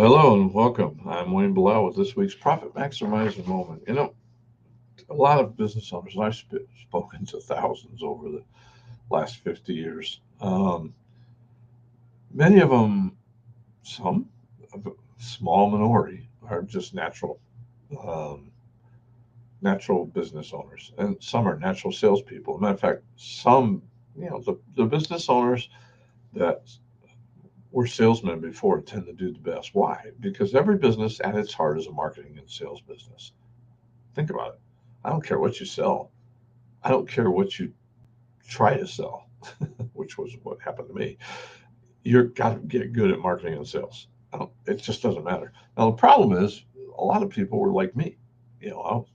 Hello and welcome. I'm Wayne Bilal with this week's Profit Maximizer Moment. A lot of business owners, and I've spoken to thousands over the last 50 years. Many of them, some, a small minority, are just um, natural business owners, and some are natural salespeople. Matter of fact, the business owners that were salesmen before tend to do the best. Why? Because every business at its heart is a marketing and sales business. Think about it. I don't care what you sell. I don't care what you try to sell, which was what happened to me. You've got to get good at marketing and sales. It just doesn't matter. Now, the problem is a lot of people were like me. I was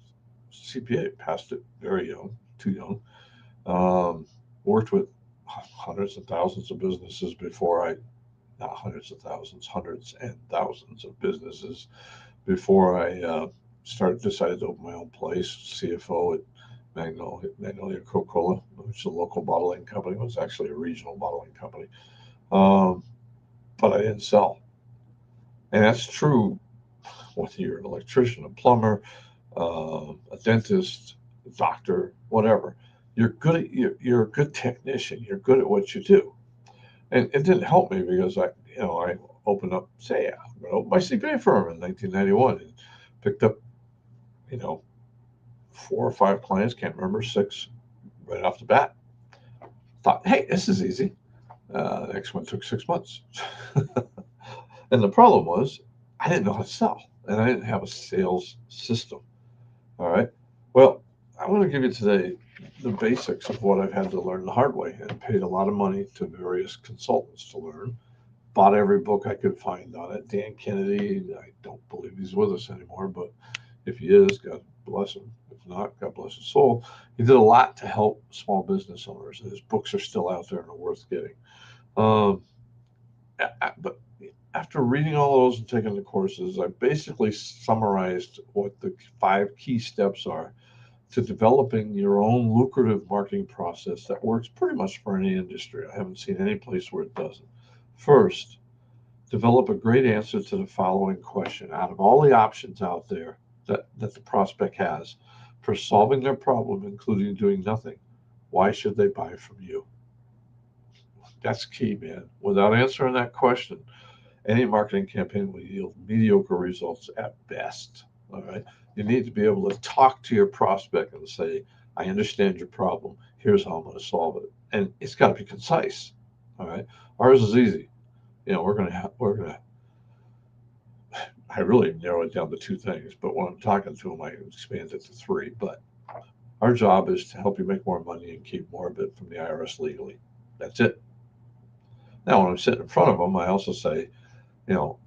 CPA, passed it very young, too young. Worked with hundreds of thousands of businesses before I, not hundreds of thousands, hundreds and thousands of businesses before I decided to open my own place, CFO at Magnolia Coca-Cola, which is a local bottling company. It was actually a regional bottling company. Um, but I didn't sell. And that's true whether you're an electrician, a plumber, a dentist, a doctor, whatever. You're a good technician. You're good at what you do. And it didn't help me because I opened up, say, I'm going to open my CPA firm in 1991 and picked up, you know, four or five clients, can't remember, six right off the bat. Thought, hey, this is easy. The next one took 6 months. And the problem was I didn't know how to sell and I didn't have a sales system. All right. Well, I want to give you today the basics of what I've had to learn the hard way and paid a lot of money to various consultants to learn. Bought every book I could find on it. Dan Kennedy, I don't believe he's with us anymore, but if he is, God bless him. If not, God bless his soul. He did a lot to help small business owners, and his books are still out there and are worth getting. Um, but after reading all those and taking the courses, I basically summarized what the five key steps are to developing your own lucrative marketing process that works pretty much for any industry. I haven't seen any place where it doesn't. First, develop a great answer to the following question. Out of all the options out there that the prospect has for solving their problem, including doing nothing, why should they buy from you? That's key, man. Without answering that question, any marketing campaign will yield mediocre results at best. All right. You need to be able to talk to your prospect and say, I understand your problem. Here's how I'm going to solve it. And it's got to be concise. All right. Ours is easy. I really narrow it down to two things, but when I'm talking to them, I expand it to three. But our job is to help you make more money and keep more of it from the IRS legally. That's it. Now, when I'm sitting in front of them, I also say, you know,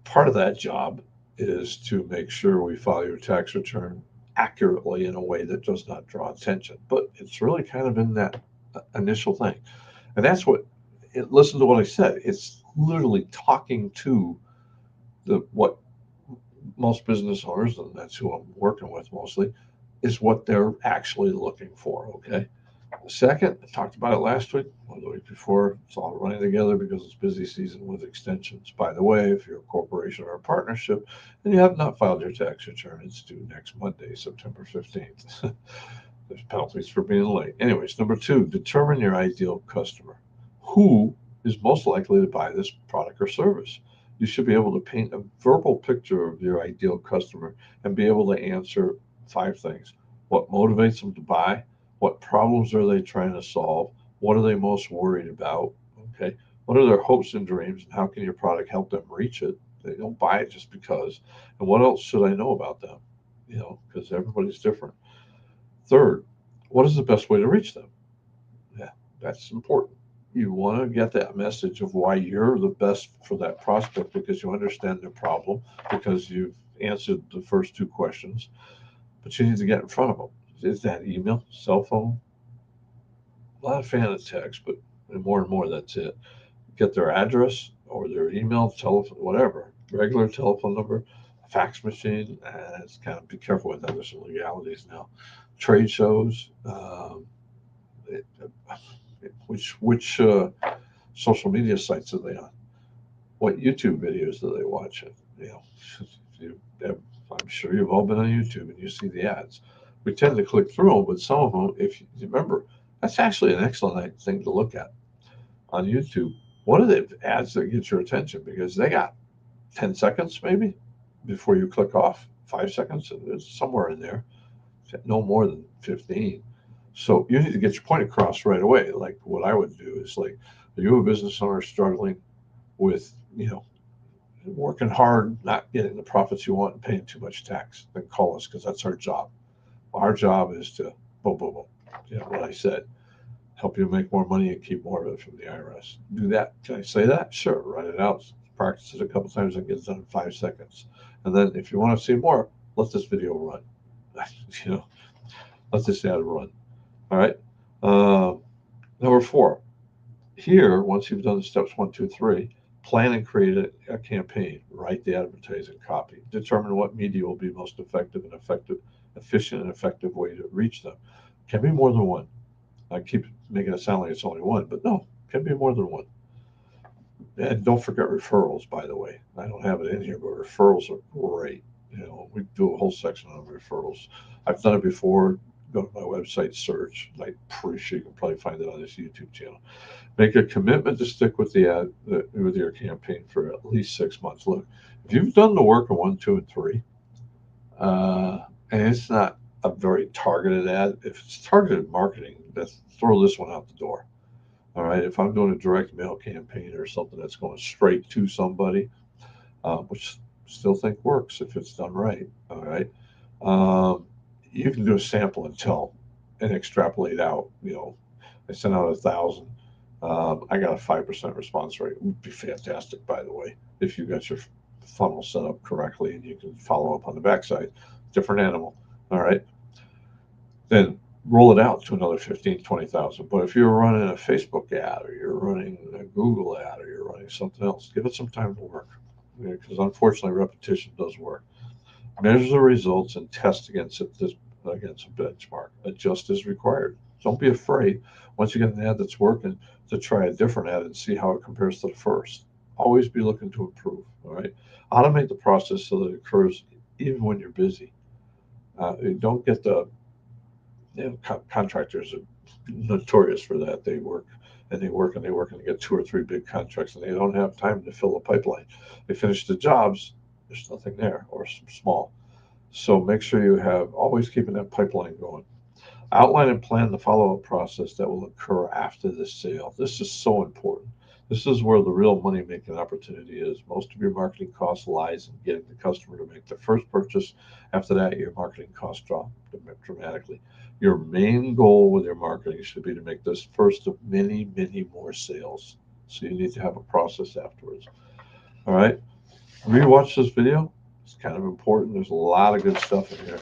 part of that job is to make sure we file your tax return accurately in a way that does not draw attention. But it's really kind of in that initial thing. And that's listen to what I said. It's literally talking to what most business owners, and that's who I'm working with mostly, is what they're actually looking for. Okay. Second, I talked about it last week or the week before. It's all running together because it's busy season with extensions. By the way, if you're a corporation or a partnership and you have not filed your tax return, it's due next Monday, September 15th. There's penalties for being late. Anyways, number two, determine your ideal customer. Who is most likely to buy this product or service? You should be able to paint a verbal picture of your ideal customer and be able to answer five things. What motivates them to buy? What problems are they trying to solve? What are they most worried about? Okay. What are their hopes and dreams, and how can your product help them reach it? They don't buy it just because. And what else should I know about them? Because everybody's different. Third, what is the best way to reach them? Yeah, that's important. You want to get that message of why you're the best for that prospect because you understand their problem, because you've answered the first two questions, but you need to get in front of them. Is that email, cell phone? Not a fan of text, but more and more that's it. Get their address or their email, telephone, whatever, regular telephone number, fax machine. It's kind of be careful with that. There's some legalities now. Trade shows, which social media sites are they on? what YouTube videos do they watch? You know, you, I'm sure you've all been on YouTube and you see the ads. We tend to click through them, but some of them, if you remember, that's actually an excellent thing to look at on YouTube. What are the ads that get your attention? Because they got 10 seconds maybe before you click off, 5 seconds, it's somewhere in there, no more than 15. So you need to get your point across right away. Like what I would do is like, are you a business owner struggling with, working hard, not getting the profits you want and paying too much tax? Then call us because that's our job. Our job is to, boom, boom, boom. What I said, help you make more money and keep more of it from the IRS. Do that. Can I say that? Sure. Write it out. Practice it a couple times and get it done in 5 seconds. And then if you want to see more, let this video run. Let this ad run. All right. Number 4. Here, once you've done the steps 1, 2, 3, plan and create a campaign. Write the advertising copy. Determine what media will be most efficient and effective way to reach them. Can be more than one. I keep making it sound like it's only one, but no, can be more than one. And don't forget referrals, by the way. I don't have it in here, but referrals are great. We do a whole section on referrals. I've done it before. Go to my website, search. I'm pretty sure you can probably find it on this YouTube channel. Make a commitment to stick with the ad, with your campaign for at least 6 months. Look, if you've done the work in 1, 2, and 3, and it's not a very targeted ad, if it's targeted marketing, let's throw this one out the door. All right, if I'm doing a direct mail campaign or something that's going straight to somebody, which still think works if it's done right. All right, you can do a sample and tell and extrapolate out. I sent out 1,000. I got a 5% response rate. It would be fantastic, by the way, if you got your funnel set up correctly and you can follow up on the backside. Different animal. All right, then roll it out to another 15, 20,000. But if you're running a Facebook ad or you're running a Google ad or you're running something else, give it some time to work. Because unfortunately, repetition does work. Measure the results and test against a benchmark. Adjust as required. Don't be afraid, once you get an ad that's working, to try a different ad and see how it compares to the first. Always be looking to improve. All right. Automate the process so that it occurs even when you're busy. Don't get the contractors are notorious for that. They work and they work and they work and they get 2 or 3 big contracts and they don't have time to fill the pipeline. They finish the jobs, there's nothing there, or small. So make sure you have always keeping that pipeline going. Outline and plan the follow-up process that will occur after the sale. This is so important. This is where the real money-making opportunity is. Most of your marketing cost lies in getting the customer to make the first purchase. After that, your marketing costs drop dramatically. Your main goal with your marketing should be to make this first of many, many more sales. So you need to have a process afterwards. All right. Rewatch this video. It's kind of important. There's a lot of good stuff in here.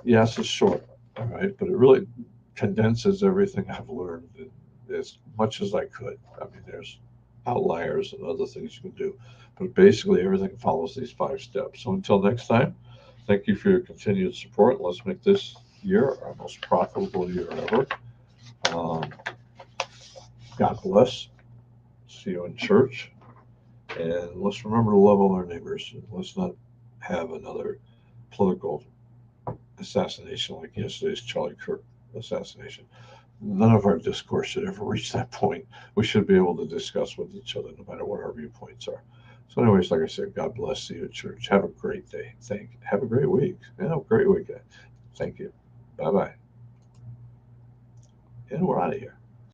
Yes, it's short. All right. But it really condenses everything I've learned as much as I could. I mean, there's outliers and other things you can do. But basically, everything follows these 5 steps. So until next time, thank you for your continued support. Let's make this year our most profitable year ever. God bless. See you in church. And let's remember to love all our neighbors. Let's not have another political assassination like yesterday's Charlie Kirk assassination. None of our discourse should ever reach that point. We should be able to discuss with each other no matter what our viewpoints are. So anyways, like I said, God bless. See you at church. Have a great day. Have a great week. Great weekend. Thank you. Bye-bye. And we're out of here.